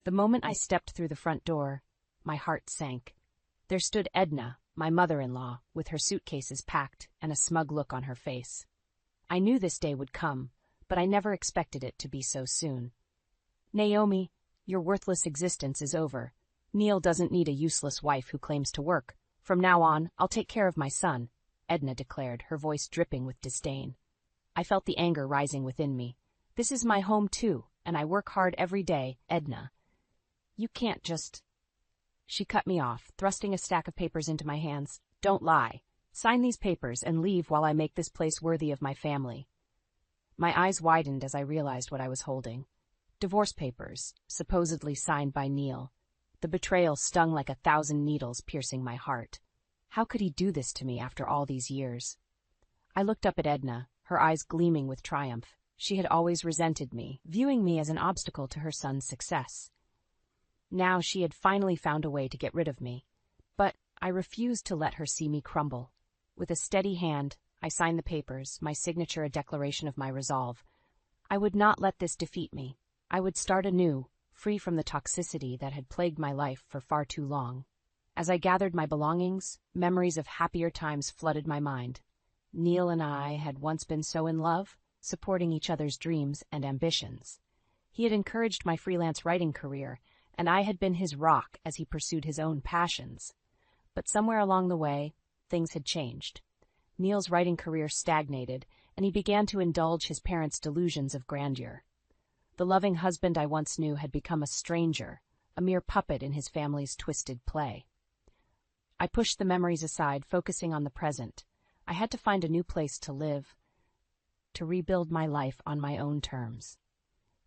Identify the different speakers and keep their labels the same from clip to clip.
Speaker 1: The moment I stepped through the front door, my heart sank. There stood Edna, my mother-in-law, with her suitcases packed and a smug look on her face. I knew this day would come, but I never expected it to be so soon. "Naomi, your worthless existence is over. Neil doesn't need a useless wife who claims to work. From now on, I'll take care of my son," Edna declared, her voice dripping with disdain. I felt the anger rising within me. "This is my home too, and I work hard every day, Edna. You can't just—" She cut me off, thrusting a stack of papers into my hands. "Don't lie. Sign these papers and leave while I make this place worthy of my family." My eyes widened as I realized what I was holding. Divorce papers, supposedly signed by Neil. The betrayal stung like 1,000 needles, piercing my heart. How could he do this to me after all these years? I looked up at Edna, her eyes gleaming with triumph. She had always resented me, viewing me as an obstacle to her son's success. Now she had finally found a way to get rid of me. But I refused to let her see me crumble. With a steady hand, I signed the papers, my signature a declaration of my resolve. I would not let this defeat me. I would start anew, free from the toxicity that had plagued my life for far too long. As I gathered my belongings, memories of happier times flooded my mind. Neil and I had once been so in love, supporting each other's dreams and ambitions. He had encouraged my freelance writing career, and I had been his rock as he pursued his own passions. But somewhere along the way, things had changed. Neil's writing career stagnated, and he began to indulge his parents' delusions of grandeur. The loving husband I once knew had become a stranger, a mere puppet in his family's twisted play. I pushed the memories aside, focusing on the present. I had to find a new place to live, to rebuild my life on my own terms.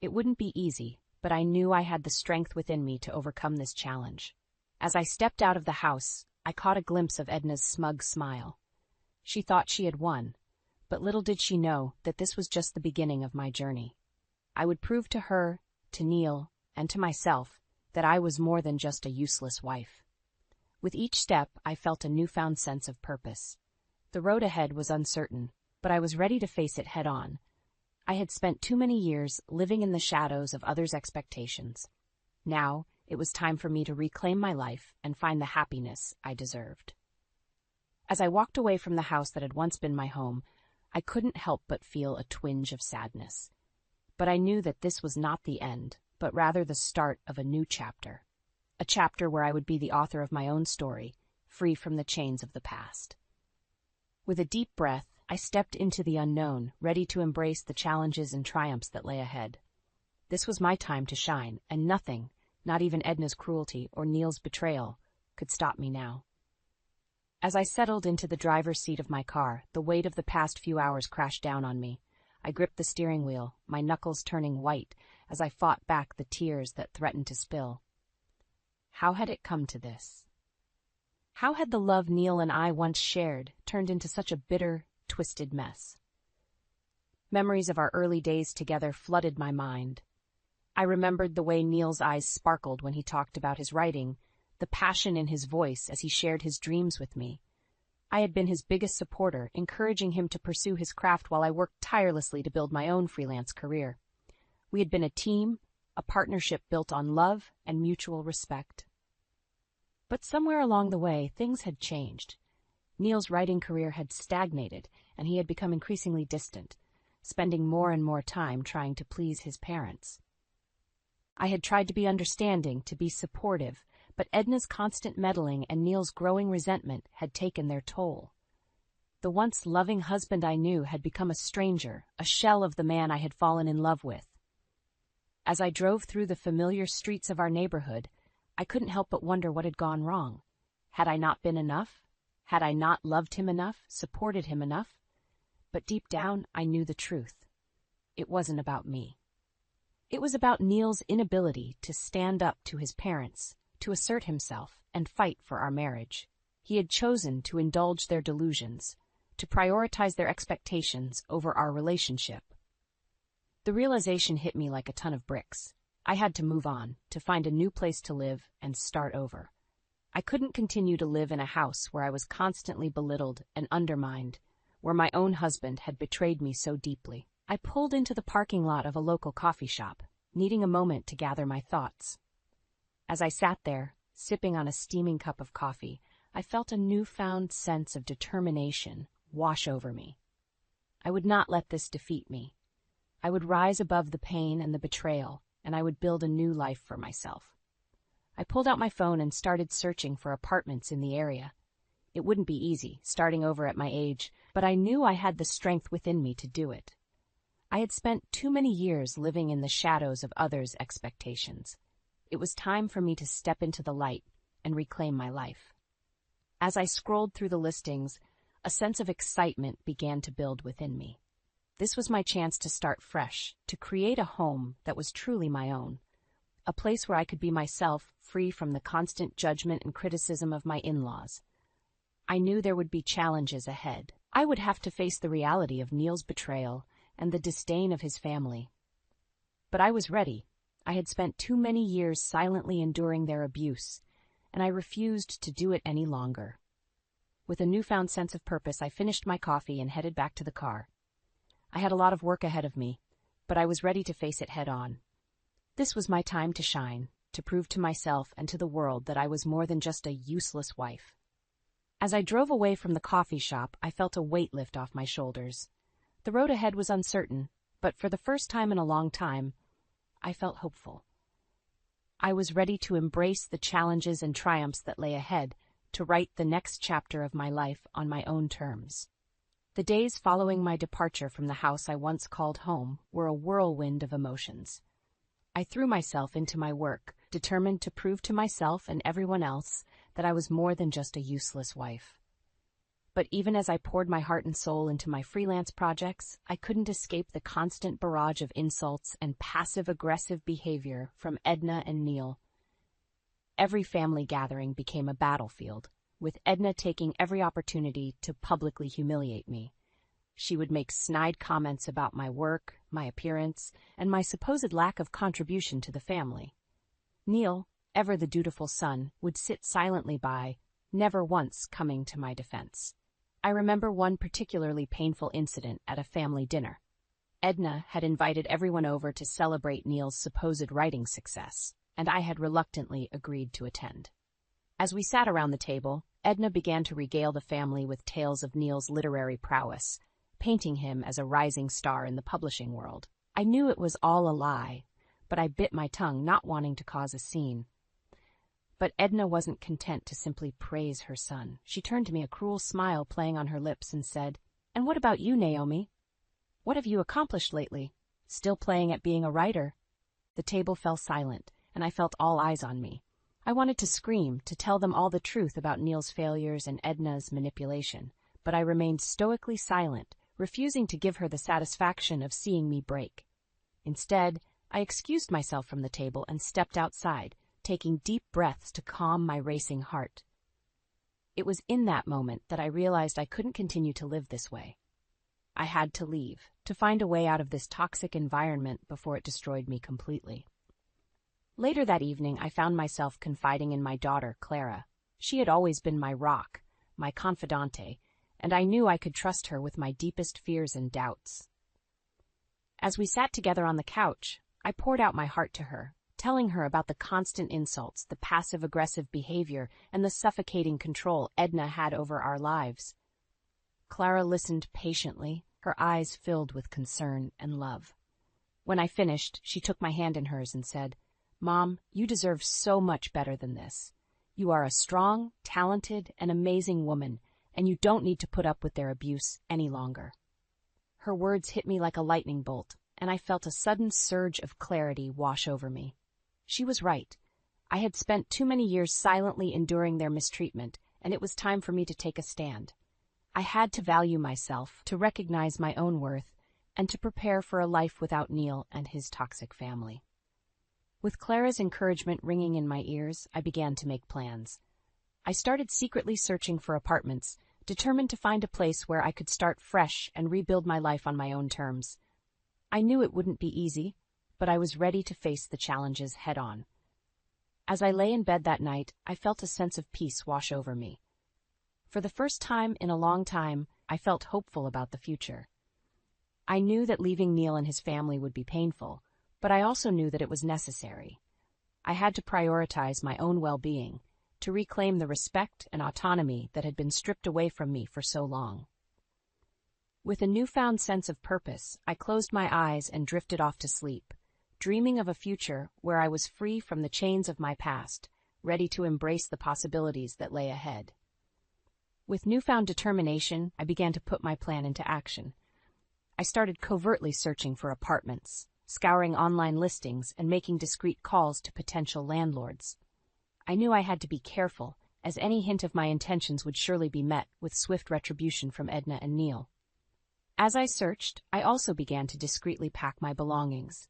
Speaker 1: It wouldn't be easy, but I knew I had the strength within me to overcome this challenge. As I stepped out of the house, I caught a glimpse of Edna's smug smile. She thought she had won, but little did she know that this was just the beginning of my journey. I would prove to her, to Neil, and to myself that I was more than just a useless wife. With each step, I felt a newfound sense of purpose. The road ahead was uncertain, but I was ready to face it head-on. I had spent too many years living in the shadows of others' expectations. Now, it was time for me to reclaim my life and find the happiness I deserved. As I walked away from the house that had once been my home, I couldn't help but feel a twinge of sadness. But I knew that this was not the end, but rather the start of a new chapter. A chapter where I would be the author of my own story, free from the chains of the past. With a deep breath, I stepped into the unknown, ready to embrace the challenges and triumphs that lay ahead. This was my time to shine, and nothing, not even Edna's cruelty or Neil's betrayal, could stop me now. As I settled into the driver's seat of my car, the weight of the past few hours crashed down on me. I gripped the steering wheel, my knuckles turning white as I fought back the tears that threatened to spill. How had it come to this? How had the love Neil and I once shared turned into such a bitter, twisted mess? Memories of our early days together flooded my mind. I remembered the way Neil's eyes sparkled when he talked about his writing, the passion in his voice as he shared his dreams with me. I had been his biggest supporter, encouraging him to pursue his craft while I worked tirelessly to build my own freelance career. We had been a team, a partnership built on love and mutual respect. But somewhere along the way, things had changed. Neil's writing career had stagnated, and he had become increasingly distant, spending more and more time trying to please his parents. I had tried to be understanding, to be supportive, but Edna's constant meddling and Neil's growing resentment had taken their toll. The once loving husband I knew had become a stranger, a shell of the man I had fallen in love with. As I drove through the familiar streets of our neighborhood, I couldn't help but wonder what had gone wrong. Had I not been enough? Had I not loved him enough, supported him enough? But deep down, I knew the truth. It wasn't about me. It was about Neil's inability to stand up to his parents, to assert himself and fight for our marriage. He had chosen to indulge their delusions, to prioritize their expectations over our relationship. The realization hit me like a ton of bricks. I had to move on, to find a new place to live and start over. I couldn't continue to live in a house where I was constantly belittled and undermined, where my own husband had betrayed me so deeply. I pulled into the parking lot of a local coffee shop, needing a moment to gather my thoughts. As I sat there, sipping on a steaming cup of coffee, I felt a newfound sense of determination wash over me. I would not let this defeat me. I would rise above the pain and the betrayal, and I would build a new life for myself. I pulled out my phone and started searching for apartments in the area. It wouldn't be easy, starting over at my age, but I knew I had the strength within me to do it. I had spent too many years living in the shadows of others' expectations. It was time for me to step into the light and reclaim my life. As I scrolled through the listings, a sense of excitement began to build within me. This was my chance to start fresh, to create a home that was truly my own, a place where I could be myself, free from the constant judgment and criticism of my in-laws. I knew there would be challenges ahead. I would have to face the reality of Neil's betrayal and the disdain of his family. But I was ready. I had spent too many years silently enduring their abuse, and I refused to do it any longer. With a newfound sense of purpose, I finished my coffee and headed back to the car. I had a lot of work ahead of me, but I was ready to face it head-on. This was my time to shine, to prove to myself and to the world that I was more than just a useless wife. As I drove away from the coffee shop, I felt a weight lift off my shoulders. The road ahead was uncertain, but for the first time in a long time, I felt hopeful. I was ready to embrace the challenges and triumphs that lay ahead, to write the next chapter of my life on my own terms. The days following my departure from the house I once called home were a whirlwind of emotions. I threw myself into my work, determined to prove to myself and everyone else that I was more than just a useless wife. But even as I poured my heart and soul into my freelance projects, I couldn't escape the constant barrage of insults and passive-aggressive behavior from Edna and Neil. Every family gathering became a battlefield, with Edna taking every opportunity to publicly humiliate me. She would make snide comments about my work, my appearance, and my supposed lack of contribution to the family. Neil, ever the dutiful son, would sit silently by, never once coming to my defense. I remember one particularly painful incident at a family dinner. Edna had invited everyone over to celebrate Neil's supposed writing success, and I had reluctantly agreed to attend. As we sat around the table, Edna began to regale the family with tales of Neil's literary prowess, painting him as a rising star in the publishing world. I knew it was all a lie, but I bit my tongue, not wanting to cause a scene. But Edna wasn't content to simply praise her son. She turned to me, a cruel smile playing on her lips, and said, "And what about you, Naomi? What have you accomplished lately? Still playing at being a writer?" The table fell silent, and I felt all eyes on me. I wanted to scream, to tell them all the truth about Neil's failures and Edna's manipulation, but I remained stoically silent, refusing to give her the satisfaction of seeing me break. Instead, I excused myself from the table and stepped outside, taking deep breaths to calm my racing heart. It was in that moment that I realized I couldn't continue to live this way. I had to leave, to find a way out of this toxic environment before it destroyed me completely. Later that evening, I found myself confiding in my daughter, Clara. She had always been my rock, my confidante, and I knew I could trust her with my deepest fears and doubts. As we sat together on the couch, I poured out my heart to her, telling her about the constant insults, the passive-aggressive behavior, and the suffocating control Edna had over our lives. Clara listened patiently, her eyes filled with concern and love. When I finished, she took my hand in hers and said, "Mom, you deserve so much better than this. You are a strong, talented, and amazing woman, and you don't need to put up with their abuse any longer." Her words hit me like a lightning bolt, and I felt a sudden surge of clarity wash over me. She was right. I had spent too many years silently enduring their mistreatment, and it was time for me to take a stand. I had to value myself, to recognize my own worth, and to prepare for a life without Neil and his toxic family. With Clara's encouragement ringing in my ears, I began to make plans. I started secretly searching for apartments, determined to find a place where I could start fresh and rebuild my life on my own terms. I knew it wouldn't be easy, but I was ready to face the challenges head-on. As I lay in bed that night, I felt a sense of peace wash over me. For the first time in a long time, I felt hopeful about the future. I knew that leaving Neil and his family would be painful, but I also knew that it was necessary. I had to prioritize my own well-being, to reclaim the respect and autonomy that had been stripped away from me for so long. With a newfound sense of purpose, I closed my eyes and drifted off to sleep, dreaming of a future where I was free from the chains of my past, ready to embrace the possibilities that lay ahead. With newfound determination, I began to put my plan into action. I started covertly searching for apartments, scouring online listings, and making discreet calls to potential landlords. I knew I had to be careful, as any hint of my intentions would surely be met with swift retribution from Edna and Neil. As I searched, I also began to discreetly pack my belongings.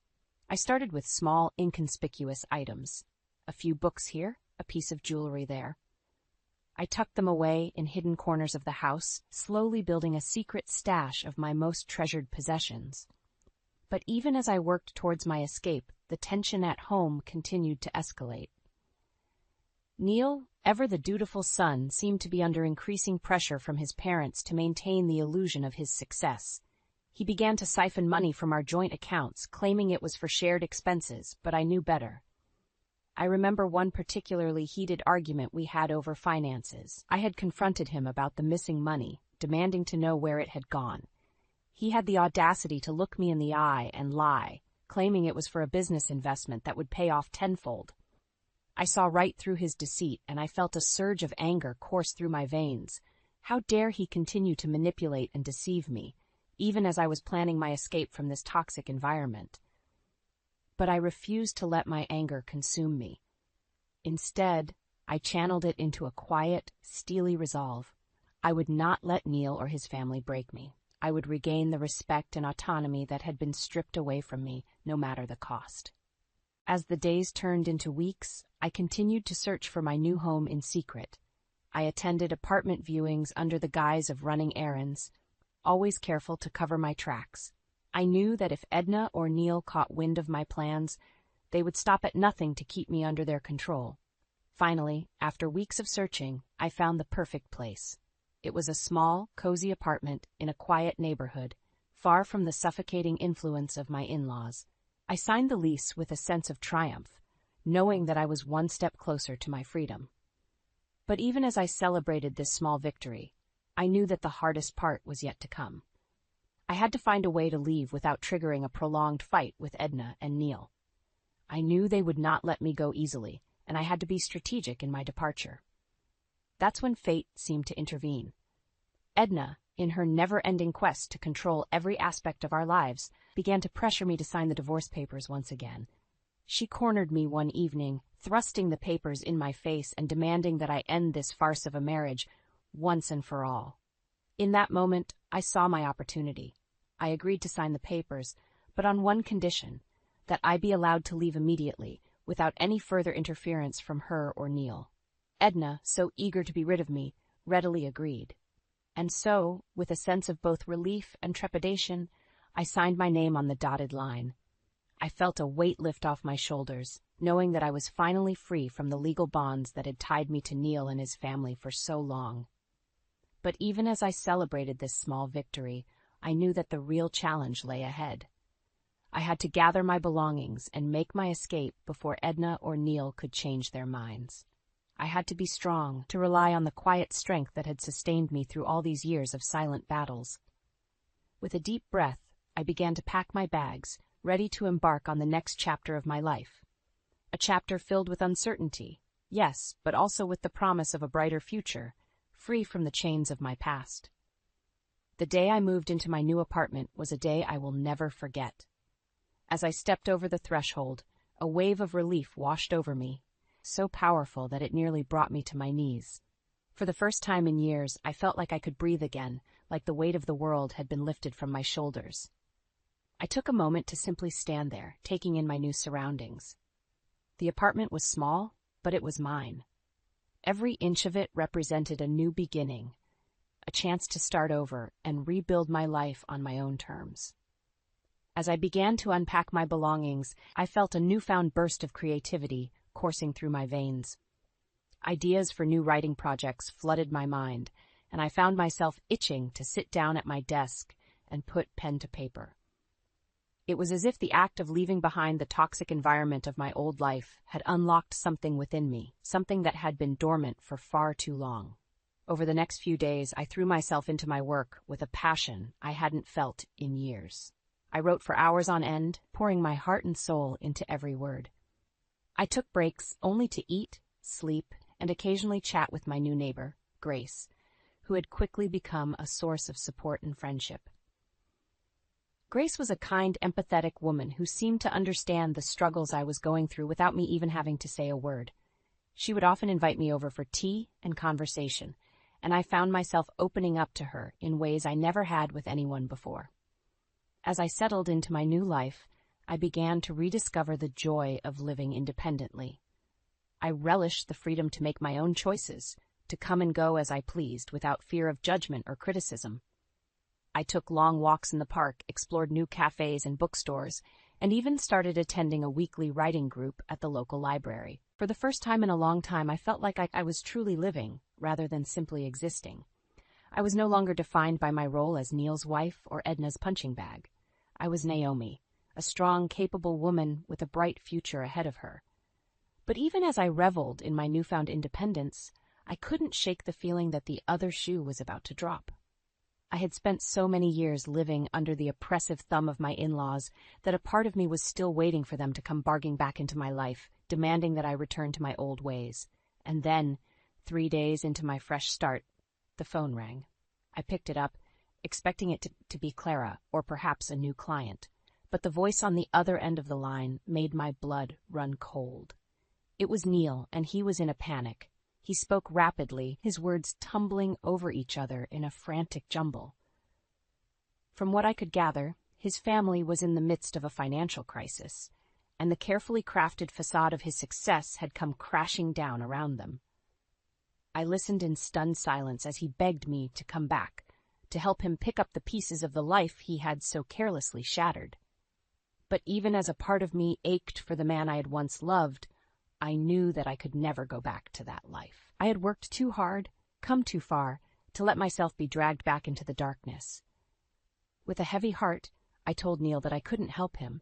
Speaker 1: I started with small, inconspicuous items. A few books here, a piece of jewelry there. I tucked them away in hidden corners of the house, slowly building a secret stash of my most treasured possessions. But even as I worked towards my escape, the tension at home continued to escalate. Neil, ever the dutiful son, seemed to be under increasing pressure from his parents to maintain the illusion of his success. He began to siphon money from our joint accounts, claiming it was for shared expenses, but I knew better. I remember one particularly heated argument we had over finances. I had confronted him about the missing money, demanding to know where it had gone. He had the audacity to look me in the eye and lie, claiming it was for a business investment that would pay off tenfold. I saw right through his deceit, and I felt a surge of anger course through my veins. How dare he continue to manipulate and deceive me, even as I was planning my escape from this toxic environment? But I refused to let my anger consume me. Instead, I channeled it into a quiet, steely resolve. I would not let Neil or his family break me. I would regain the respect and autonomy that had been stripped away from me, no matter the cost. As the days turned into weeks, I continued to search for my new home in secret. I attended apartment viewings under the guise of running errands, always careful to cover my tracks. I knew that if Edna or Neil caught wind of my plans, they would stop at nothing to keep me under their control. Finally, after weeks of searching, I found the perfect place. It was a small, cozy apartment in a quiet neighborhood, far from the suffocating influence of my in-laws. I signed the lease with a sense of triumph, knowing that I was one step closer to my freedom. But even as I celebrated this small victory, I knew that the hardest part was yet to come. I had to find a way to leave without triggering a prolonged fight with Edna and Neil. I knew they would not let me go easily, and I had to be strategic in my departure. That's when fate seemed to intervene. Edna, in her never-ending quest to control every aspect of our lives, began to pressure me to sign the divorce papers once again. She cornered me one evening, thrusting the papers in my face and demanding that I end this farce of a marriage once and for all. In that moment, I saw my opportunity. I agreed to sign the papers, but on one condition, that I be allowed to leave immediately, without any further interference from her or Neil. Edna, so eager to be rid of me, readily agreed. And so, with a sense of both relief and trepidation, I signed my name on the dotted line. I felt a weight lift off my shoulders, knowing that I was finally free from the legal bonds that had tied me to Neil and his family for so long. But even as I celebrated this small victory, I knew that the real challenge lay ahead. I had to gather my belongings and make my escape before Edna or Neil could change their minds. I had to be strong, to rely on the quiet strength that had sustained me through all these years of silent battles. With a deep breath, I began to pack my bags, ready to embark on the next chapter of my life. A chapter filled with uncertainty, yes, but also with the promise of a brighter future, free from the chains of my past. The day I moved into my new apartment was a day I will never forget. As I stepped over the threshold, a wave of relief washed over me, so powerful that it nearly brought me to my knees. For the first time in years, I felt like I could breathe again, like the weight of the world had been lifted from my shoulders. I took a moment to simply stand there, taking in my new surroundings. The apartment was small, but it was mine. Every inch of it represented a new beginning, a chance to start over and rebuild my life on my own terms. As I began to unpack my belongings, I felt a newfound burst of creativity coursing through my veins. Ideas for new writing projects flooded my mind, and I found myself itching to sit down at my desk and put pen to paper. It was as if the act of leaving behind the toxic environment of my old life had unlocked something within me, something that had been dormant for far too long. Over the next few days, I threw myself into my work with a passion I hadn't felt in years. I wrote for hours on end, pouring my heart and soul into every word. I took breaks only to eat, sleep, and occasionally chat with my new neighbor, Grace, who had quickly become a source of support and friendship. Grace was a kind, empathetic woman who seemed to understand the struggles I was going through without me even having to say a word. She would often invite me over for tea and conversation, and I found myself opening up to her in ways I never had with anyone before. As I settled into my new life, I began to rediscover the joy of living independently. I relished the freedom to make my own choices, to come and go as I pleased without fear of judgment or criticism. I took long walks in the park, explored new cafes and bookstores, and even started attending a weekly writing group at the local library. For the first time in a long time, I felt like I was truly living, rather than simply existing. I was no longer defined by my role as Neil's wife or Edna's punching bag. I was Naomi, a strong, capable woman with a bright future ahead of her. But even as I reveled in my newfound independence, I couldn't shake the feeling that the other shoe was about to drop. I had spent so many years living under the oppressive thumb of my in-laws that a part of me was still waiting for them to come barging back into my life, demanding that I return to my old ways. And then, 3 days into my fresh start, the phone rang. I picked it up, expecting it to be Clara, or perhaps a new client. But the voice on the other end of the line made my blood run cold. It was Neil, and he was in a panic. He spoke rapidly, his words tumbling over each other in a frantic jumble. From what I could gather, his family was in the midst of a financial crisis, and the carefully crafted facade of his success had come crashing down around them. I listened in stunned silence as he begged me to come back, to help him pick up the pieces of the life he had so carelessly shattered. But even as a part of me ached for the man I had once loved, I knew that I could never go back to that life. I had worked too hard, come too far, to let myself be dragged back into the darkness. With a heavy heart, I told Neil that I couldn't help him,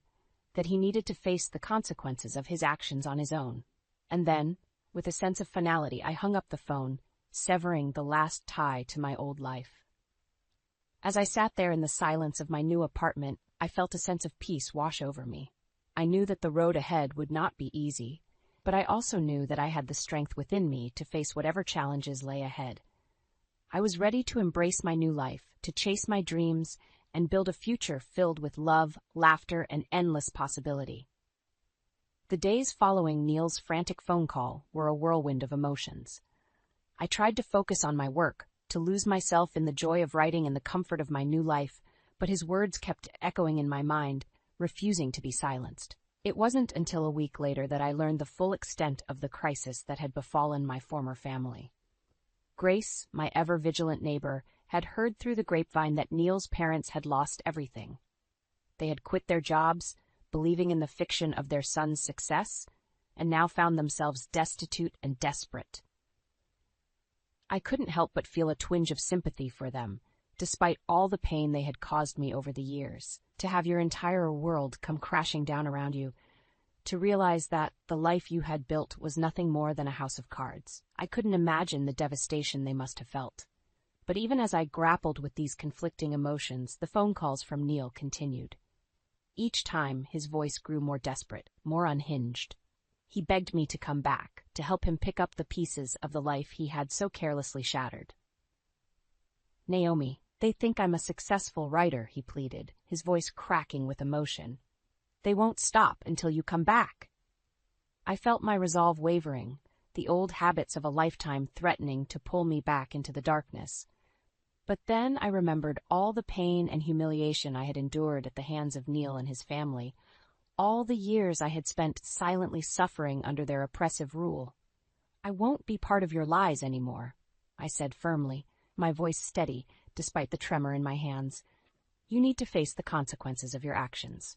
Speaker 1: that he needed to face the consequences of his actions on his own. And then, with a sense of finality, I hung up the phone, severing the last tie to my old life. As I sat there in the silence of my new apartment, I felt a sense of peace wash over me. I knew that the road ahead would not be easy, but I also knew that I had the strength within me to face whatever challenges lay ahead. I was ready to embrace my new life, to chase my dreams, and build a future filled with love, laughter, and endless possibility. The days following Neil's frantic phone call were a whirlwind of emotions. I tried to focus on my work, to lose myself in the joy of writing and the comfort of my new life, but his words kept echoing in my mind, refusing to be silenced. It wasn't until a week later that I learned the full extent of the crisis that had befallen my former family. Grace, my ever-vigilant neighbor, had heard through the grapevine that Neil's parents had lost everything. They had quit their jobs, believing in the fiction of their son's success, and now found themselves destitute and desperate. I couldn't help but feel a twinge of sympathy for them, despite all the pain they had caused me over the years. To have your entire world come crashing down around you, to realize that the life you had built was nothing more than a house of cards. I couldn't imagine the devastation they must have felt. But even as I grappled with these conflicting emotions, the phone calls from Neil continued. Each time, his voice grew more desperate, more unhinged. He begged me to come back, to help him pick up the pieces of the life he had so carelessly shattered. "Naomi, they think I'm a successful writer," he pleaded, his voice cracking with emotion. "They won't stop until you come back." I felt my resolve wavering, the old habits of a lifetime threatening to pull me back into the darkness. But then I remembered all the pain and humiliation I had endured at the hands of Neil and his family, all the years I had spent silently suffering under their oppressive rule. "I won't be part of your lies anymore," I said firmly, my voice steady despite the tremor in my hands. "You need to face the consequences of your actions."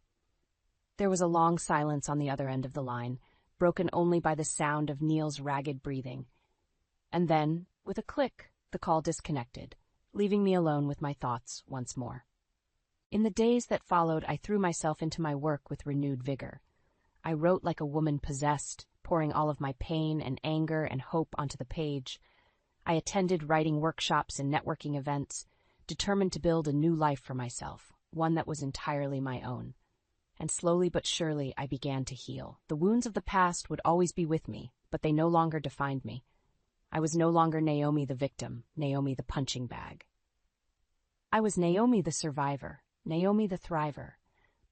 Speaker 1: There was a long silence on the other end of the line, broken only by the sound of Neil's ragged breathing. And then, with a click, the call disconnected, leaving me alone with my thoughts once more. In the days that followed, I threw myself into my work with renewed vigor. I wrote like a woman possessed, pouring all of my pain and anger and hope onto the page. I attended writing workshops and networking events, determined to build a new life for myself, one that was entirely my own. And slowly but surely, I began to heal. The wounds of the past would always be with me, but they no longer defined me. I was no longer Naomi the victim, Naomi the punching bag. I was Naomi the survivor, Naomi the thriver.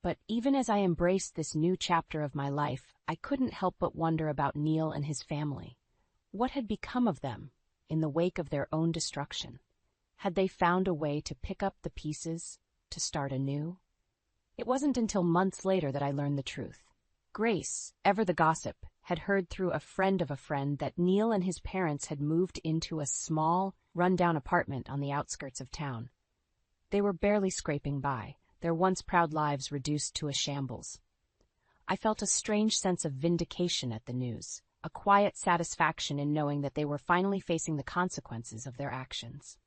Speaker 1: But even as I embraced this new chapter of my life, I couldn't help but wonder about Neil and his family. What had become of them in the wake of their own destruction? Had they found a way to pick up the pieces, to start anew? It wasn't until months later that I learned the truth. Grace, ever the gossip, had heard through a friend of a friend that Neil and his parents had moved into a small, run-down apartment on the outskirts of town. They were barely scraping by, their once proud lives reduced to a shambles. I felt a strange sense of vindication at the news, a quiet satisfaction in knowing that they were finally facing the consequences of their actions.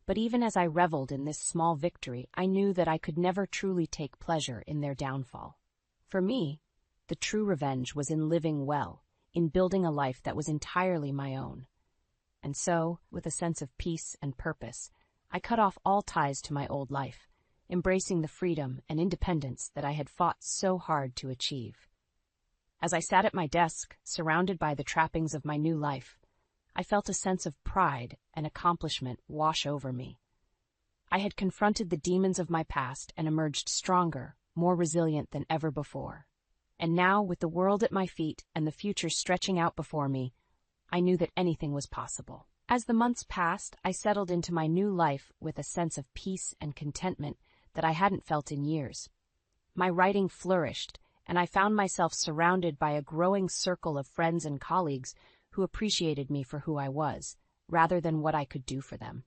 Speaker 1: But even as I reveled in this small victory, I knew that I could never truly take pleasure in their downfall. For me, the true revenge was in living well, in building a life that was entirely my own. And so, with a sense of peace and purpose, I cut off all ties to my old life, embracing the freedom and independence that I had fought so hard to achieve. As I sat at my desk, surrounded by the trappings of my new life, I felt a sense of pride and accomplishment wash over me. I had confronted the demons of my past and emerged stronger, more resilient than ever before. And now, with the world at my feet and the future stretching out before me, I knew that anything was possible. As the months passed, I settled into my new life with a sense of peace and contentment that I hadn't felt in years. My writing flourished, and I found myself surrounded by a growing circle of friends and colleagues who appreciated me for who I was, rather than what I could do for them.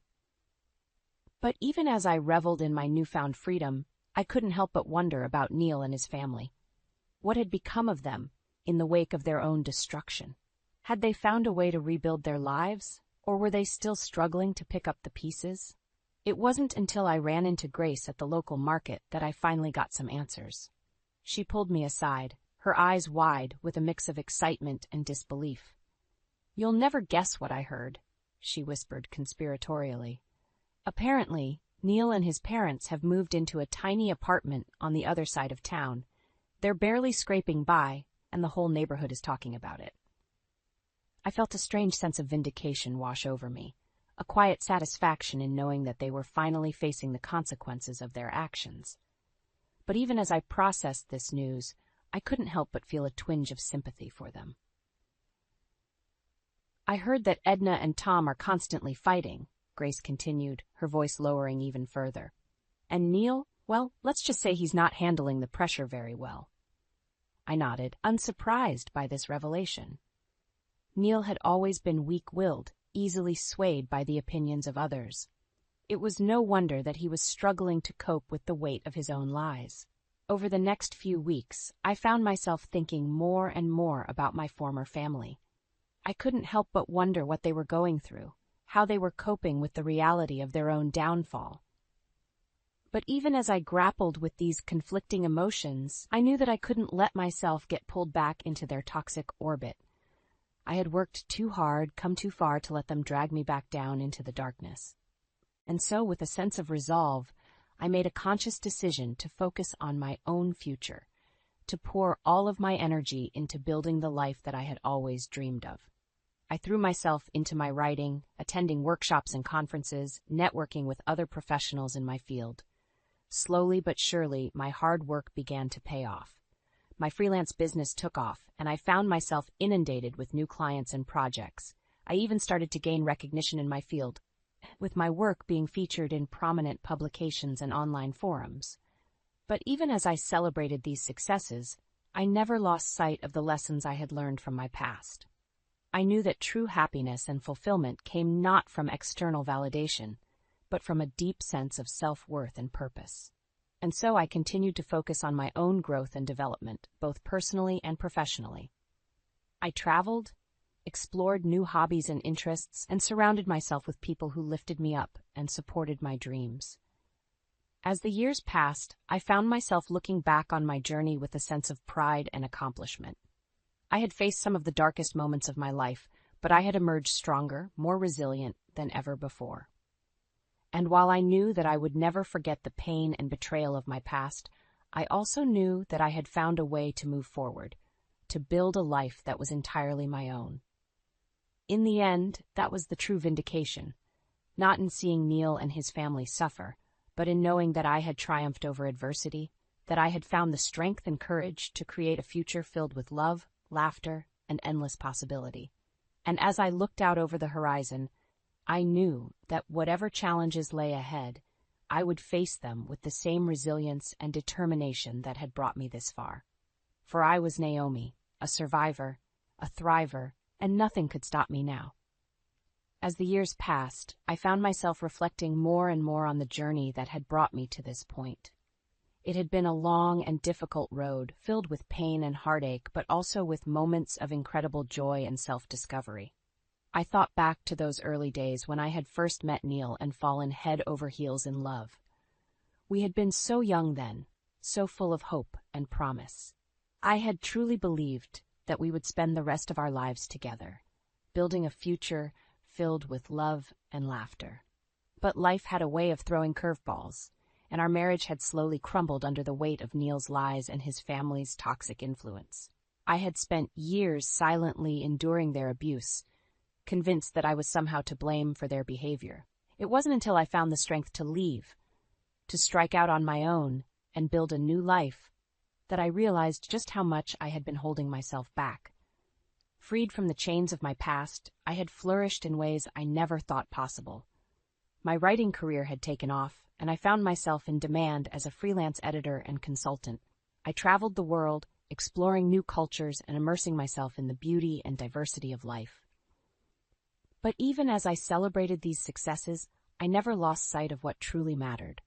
Speaker 1: But even as I reveled in my newfound freedom, I couldn't help but wonder about Neil and his family. What had become of them in the wake of their own destruction? Had they found a way to rebuild their lives, or were they still struggling to pick up the pieces? It wasn't until I ran into Grace at the local market that I finally got some answers. She pulled me aside, her eyes wide with a mix of excitement and disbelief. "You'll never guess what I heard," she whispered conspiratorially. "Apparently, Neil and his parents have moved into a tiny apartment on the other side of town. They're barely scraping by, and the whole neighborhood is talking about it." I felt a strange sense of vindication wash over me, a quiet satisfaction in knowing that they were finally facing the consequences of their actions. But even as I processed this news, I couldn't help but feel a twinge of sympathy for them. "I heard that Edna and Tom are constantly fighting," Grace continued, her voice lowering even further. "And Neil, well, let's just say he's not handling the pressure very well." I nodded, unsurprised by this revelation. Neil had always been weak-willed, easily swayed by the opinions of others. It was no wonder that he was struggling to cope with the weight of his own lies. Over the next few weeks, I found myself thinking more and more about my former family. I couldn't help but wonder what they were going through, how they were coping with the reality of their own downfall. But even as I grappled with these conflicting emotions, I knew that I couldn't let myself get pulled back into their toxic orbit. I had worked too hard, come too far to let them drag me back down into the darkness. And so, with a sense of resolve, I made a conscious decision to focus on my own future, to pour all of my energy into building the life that I had always dreamed of. I threw myself into my writing, attending workshops and conferences, networking with other professionals in my field. Slowly but surely, my hard work began to pay off. My freelance business took off, and I found myself inundated with new clients and projects. I even started to gain recognition in my field, with my work being featured in prominent publications and online forums. But even as I celebrated these successes, I never lost sight of the lessons I had learned from my past. I knew that true happiness and fulfillment came not from external validation, but from a deep sense of self-worth and purpose. And so I continued to focus on my own growth and development, both personally and professionally. I traveled, explored new hobbies and interests, and surrounded myself with people who lifted me up and supported my dreams. As the years passed, I found myself looking back on my journey with a sense of pride and accomplishment. I had faced some of the darkest moments of my life, but I had emerged stronger, more resilient than ever before. And while I knew that I would never forget the pain and betrayal of my past, I also knew that I had found a way to move forward, to build a life that was entirely my own. In the end, that was the true vindication, not in seeing Neil and his family suffer, but in knowing that I had triumphed over adversity, that I had found the strength and courage to create a future filled with love, laughter, and endless possibility. And as I looked out over the horizon, I knew that whatever challenges lay ahead, I would face them with the same resilience and determination that had brought me this far. For I was Naomi, a survivor, a thriver, and nothing could stop me now. As the years passed, I found myself reflecting more and more on the journey that had brought me to this point. It had been a long and difficult road, filled with pain and heartache, but also with moments of incredible joy and self-discovery. I thought back to those early days when I had first met Neil and fallen head over heels in love. We had been so young then, so full of hope and promise. I had truly believed that we would spend the rest of our lives together, building a future filled with love and laughter. But life had a way of throwing curveballs, and our marriage had slowly crumbled under the weight of Neil's lies and his family's toxic influence. I had spent years silently enduring their abuse, convinced that I was somehow to blame for their behavior. It wasn't until I found the strength to leave, to strike out on my own and build a new life, that I realized just how much I had been holding myself back. Freed from the chains of my past, I had flourished in ways I never thought possible. My writing career had taken off, and I found myself in demand as a freelance editor and consultant. I traveled the world, exploring new cultures and immersing myself in the beauty and diversity of life. But even as I celebrated these successes, I never lost sight of what truly mattered.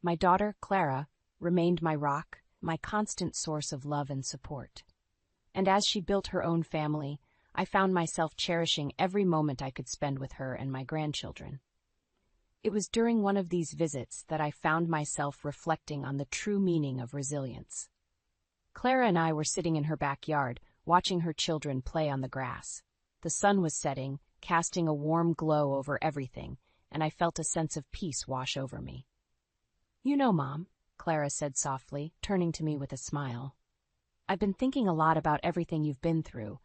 Speaker 1: My daughter, Clara, remained my rock, my constant source of love and support. And as she built her own family, I found myself cherishing every moment I could spend with her and my grandchildren. It was during one of these visits that I found myself reflecting on the true meaning of resilience. Clara and I were sitting in her backyard, watching her children play on the grass. The sun was setting, casting a warm glow over everything, and I felt a sense of peace wash over me. "You know, Mom," Clara said softly, turning to me with a smile, "I've been thinking a lot about everything you've been through,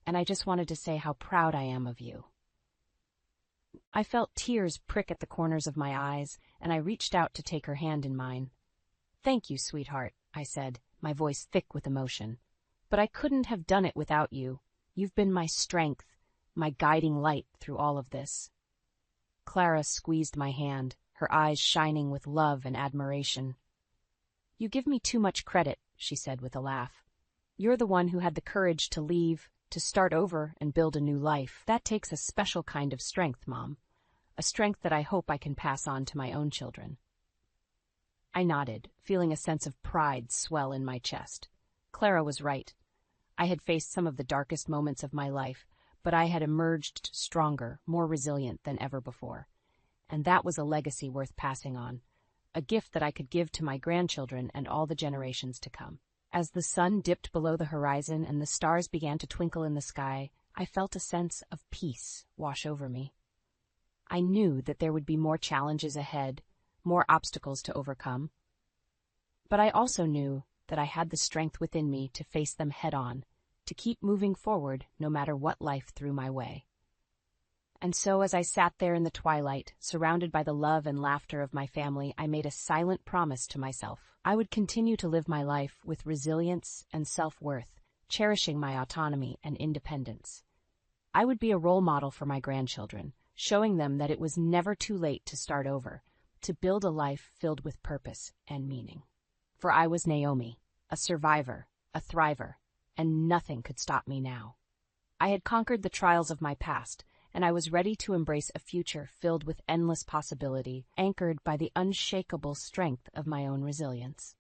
Speaker 1: and I just wanted to say how proud I am of you." I felt tears prick at the corners of my eyes, and I reached out to take her hand in mine. "Thank you, sweetheart," I said, my voice thick with emotion. "But I couldn't have done it without you. You've been my strength, my guiding light through all of this." Clara squeezed my hand, her eyes shining with love and admiration. "You give me too much credit," she said with a laugh. "You're the one who had the courage to leave, to start over and build a new life. That takes a special kind of strength, Mom. A strength that I hope I can pass on to my own children." I nodded, feeling a sense of pride swell in my chest. Clara was right. I had faced some of the darkest moments of my life, but I had emerged stronger, more resilient than ever before. And that was a legacy worth passing on, a gift that I could give to my grandchildren and all the generations to come. As the sun dipped below the horizon and the stars began to twinkle in the sky, I felt a sense of peace wash over me. I knew that there would be more challenges ahead, more obstacles to overcome. But I also knew that I had the strength within me to face them head-on, to keep moving forward no matter what life threw my way. And so as I sat there in the twilight, surrounded by the love and laughter of my family, I made a silent promise to myself. I would continue to live my life with resilience and self-worth, cherishing my autonomy and independence. I would be a role model for my grandchildren, showing them that it was never too late to start over, to build a life filled with purpose and meaning. For I was Naomi, a survivor, a thriver, and nothing could stop me now. I had conquered the trials of my past, and I was ready to embrace a future filled with endless possibility, anchored by the unshakable strength of my own resilience.